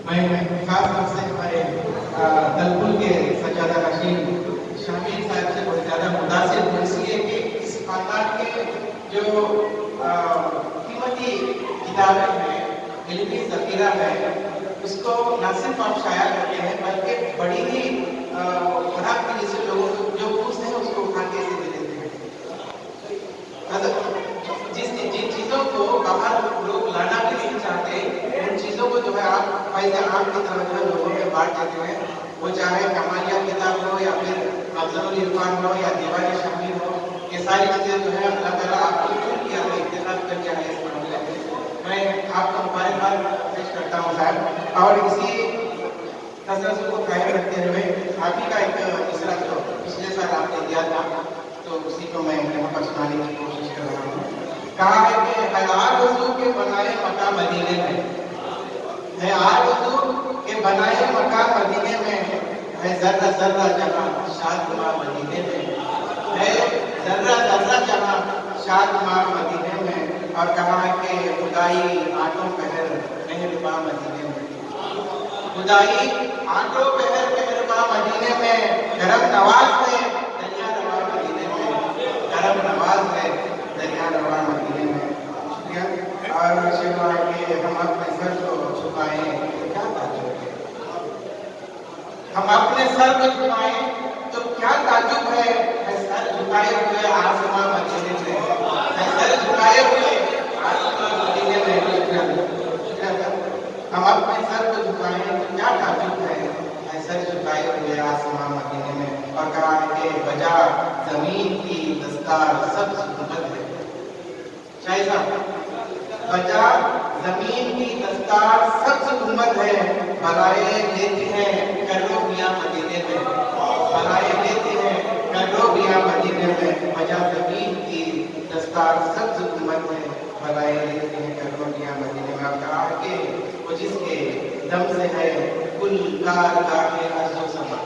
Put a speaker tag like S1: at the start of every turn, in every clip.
S1: میں خاص طور سے ہمارے دلپل کے سجادہ نشین شامل صاحب سے بہت زیادہ متاثر ہوں، اس لیے کہ اس خاندان کے جو قیمتی کتابیں ہیں، علمی ذخیرہ ہے، اس کو نہ صرف آپ شائع کرتے ہیں بلکہ بڑی ہی خوراک کی جیسے لوگوں کو جو پوچھتے ہیں اس کو اٹھا کے اسے دے دیتے ہیں۔ جن چیزوں کو باہر لوگ لانا بھی نہیں چاہتے، ان چیزوں کو جو ہے آپ فیض عام کی طرح جو ہے لوگوں میں بانٹ دیتے ہیں، وہ چاہے کمالیہ کتاب ہو یا پھر افضل العرفان ہو یا دیوان شامل ہو، یہ ساری چیزیں جو ہے اللہ تعالیٰ آپ کو چن کیا ہے، انتخاب کر کیا ہے اس معاملے میں۔ میں آپ کو مبارکباد پیش کرتا ہوں صاحب، اور اسی تسلسل کو قائم رکھتے ہوئے آپ ہی کا ایک دوسرا جو پچھلے سال آپ نے دیا تھا تو اسی کو میں یہاں پر سنانے کی کوشش کر رہا ہوں۔ کہا ہے کہ ہے آر وضو کے بنائے مکہ مدینے میں، ہے آر وضو کے بنائے مکہ مدینے میں، ہے ذرہ ذرہ جہاں شادماں مدینے میں، ہے ذرہ ذرہ جہاں شادماں مدینے میں، اور کہا کہ خدائی آٹھوں پہر مہرباں مدینے میں، خدائی آٹھوں پہر مہرباں مدینے میں، کرم نواز ہے دریا رواں مدینے میں، کرم نواز ہے دریا رواں مدینے میں۔ شکریہ۔ اور شکریہ کہ ہم اپنے سر کو چھپائیں تو کیا تعجب ہے، ہم اپنے سر کو چھپائیں تو کیا تعجب ہے، سر جھکائے ہوئے آسماں مدینے میں، سر جھکائے ہوئے آسماں مدینے میں۔ شکریہ۔ ہم اپنے سر کو جھکائیں تو کیا تعجب ہے، سر جھکائے ہوئے آسماں مدینے میں، اور کہا کہ بجا زمین کی دستار سبز گنبد ہے۔ شاہد صاحب، بجا زمین کی دستار سبز گنبد ہے، بلائے دیتے ہیں کرو میاں مدینے میں، بلائے دیتے ہیں کرو میاں مدینے میں، بجا زمین کی دستار سبز گنبد ہے، بلائے دیتے ہیں کرو میاں مدینے میں۔ اور کہا کہ وہ جس کے دم سے ہے کل کارگاہ ارض و سما،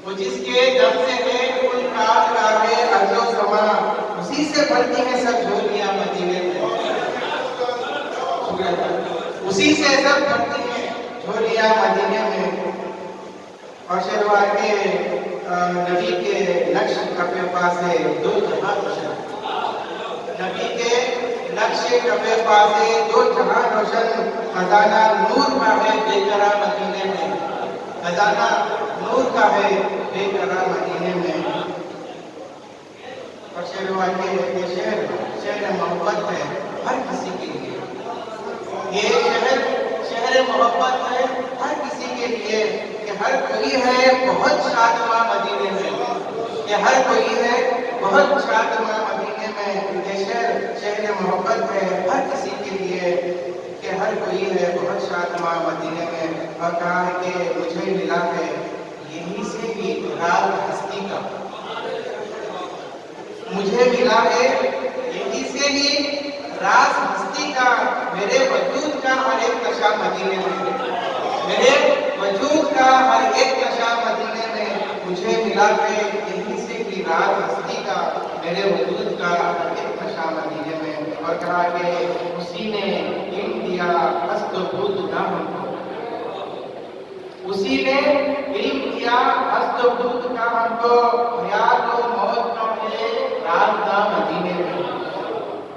S1: وہ جس کے دم سے ہے کل کارگاہ ارض و سما، اسی سے بھرتی ہیں سب جھولیاں مدینے میں، اسی سے سب بھرتی ہیں جھولیاں مدینے میں۔ اور شہروار کے نبی کے نقش کفے پا سے دو جہاں روشن، نبی کے نقش کفے پا سے دو جہاں روشن، خزانہ نور کا ہے بے قرار مدینے میں، خزانہ نور کا ہے بے قرار مدینے میں۔ اور شہروار کے یہ شہر محبت ہے ہر کسی کے لیے، یہ شہر محبت ہے ہر کسی کے لیے، کہ ہر کوئی ہے بہت شادماں مدینے میں، کہ ہر کوئی ہے بہت شادماں مدینے میں، یہ شہر محبت ہے ہر کسی کے لیے، کہ ہر کوئی ہے بہت شادماں مدینے میں۔ اور کہا ہے کہ مجھے ملا ہے یہی سے بھی راز ہستی کا، مجھے ملا ہے یہی سے بھی راز ہستی کا، میرے وجود کا ہر ایک نشہ مدینے میں، میرے وجود کا ہر ایک نشہ مدینے میں، مجھے ملا ہے یہی سے بھی راز ہستی کا، میرے وجود کا ہر ایک نشہ مدینے میں۔ اور کہا کہ اسی نے علم دیا ہست و بود نہ ہم کو، اسی نے علم دیا ہست و بود کا ہم کو، حیات و موت کا ہے رازداں مدینے میں،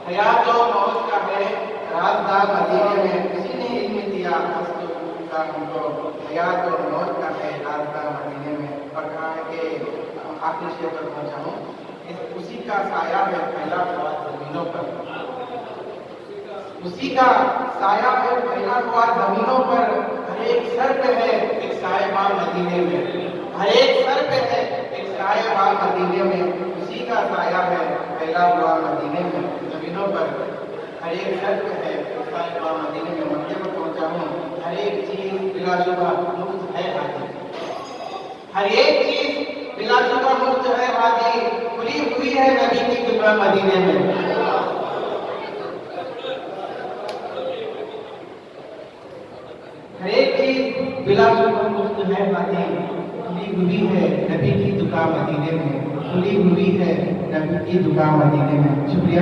S1: حیات و موت کا ہے رازداں مدینے میں، اسی نے علم دیا ہست و بود کا ہم کو، حیات و موت کا ہے رازداں مدینے میں۔ اور کہا ہے کہ آخری شعر پر پہنچا ہوں، اسی کا سایہ ہے پھیلا ہوا زمینوں پر، اسی کا سایہ ہے پھیلا ہوا زمینوں پر، ہر ایک سر پہ ہے ایک صاحبہ مدینے میں، ہر ایک سر پہ ہے ایک صاحبہ مدینے میں، اسی کا سایہ ہے پھیلا ہوا مدینے میں زمینوں پر، ہر ایک سر پہ ہے ایک صاحبہ مدینے میں۔ مرتے پر پہنچا ہوں، ہر ایک چیز بلا شبہ مفت ہے ہادی، ہر ایک چیز بلا شبہ مفت ہے ہادی، کھلی ہوئی ہے نبی کی دنیا مدینے میں، ہر ایک چیز بلا شبہ مفت ہے ہادی، کھلی ہوئی ہے نبی کی دکان مدینے میں، کھلی ہوئی ہے نبی کی دکان مدینے میں۔ شکریہ۔